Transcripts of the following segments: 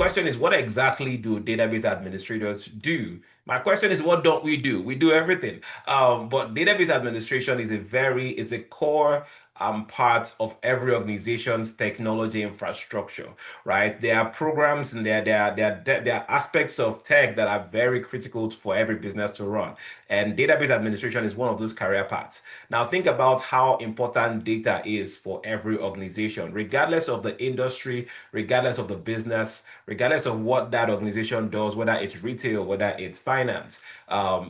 question is, what exactly do database administrators do? My question is, what don't we do? We do everything. But database administration is it's a core part of every organization's technology infrastructure, right? There are programs and there are aspects of tech that are very critical for every business to run. And database administration is one of those career paths. Now, think about how important data is for every organization, regardless of the industry, regardless of the business, regardless of what that organization does, whether it's retail, whether it's finance.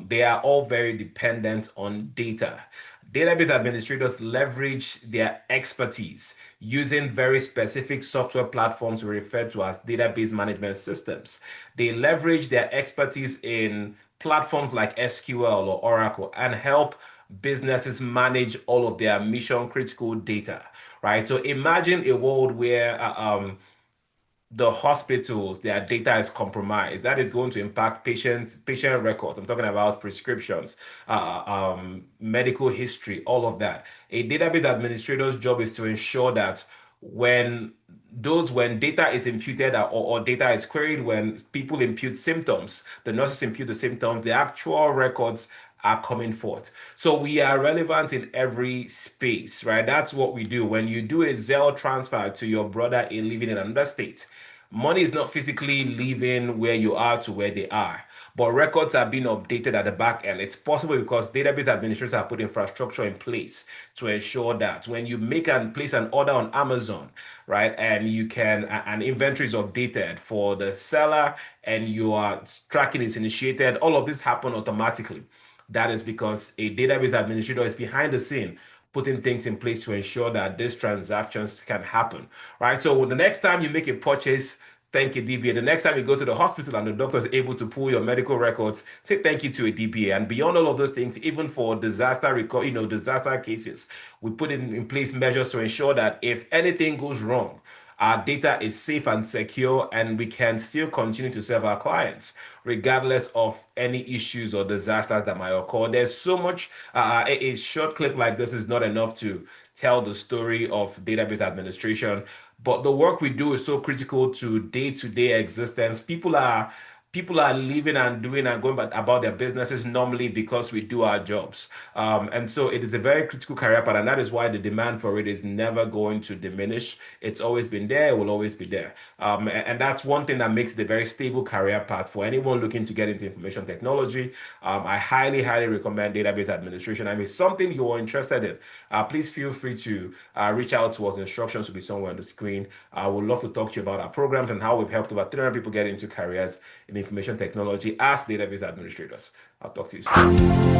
They are all very dependent on data. Database administrators leverage their expertise using very specific software platforms we refer to as database management systems. They leverage their expertise in platforms like SQL or Oracle and help businesses manage all of their mission critical data, right? So imagine a world where the hospitals, their data is compromised. That is going to impact patient records. I'm talking about prescriptions, medical history, all of that. A database administrator's job is to ensure that when data is imputed or data is queried, when people impute symptoms, the nurses impute the symptoms, the actual records are coming forth. So we are relevant in every space, right? That's what we do. When you do a Zelle transfer to your brother living in another state, money is not physically leaving where you are to where they are, but records are being updated at the back end. It's possible because database administrators have put infrastructure in place to ensure that when you make and place an order on Amazon, right, and an inventory is updated for the seller and your tracking is initiated, all of this happen automatically. That is because a database administrator is behind the scene putting things in place to ensure that these transactions can happen, right? So the next time you make a purchase, thank a DBA. The next time you go to the hospital and the doctor is able to pull your medical records, say thank you to a DBA. And beyond all of those things, even for disaster cases, we put in place measures to ensure that if anything goes wrong, our data is safe and secure, and we can still continue to serve our clients regardless of any issues or disasters that might occur. There's so much, a short clip like this is not enough to tell the story of database administration, but the work we do is so critical to day-to-day existence. People are living and doing and going about their businesses normally because we do our jobs. And so it is a very critical career path, and that is why the demand for it is never going to diminish. It's always been there, it will always be there. And that's one thing that makes it a very stable career path for anyone looking to get into information technology. I highly, highly recommend database administration. And if it's something you're interested in, please feel free to reach out to us. Instructions will be somewhere on the screen. I would love to talk to you about our programs and how we've helped over 300 people get into careers in information technology as database administrators. I'll talk to you soon.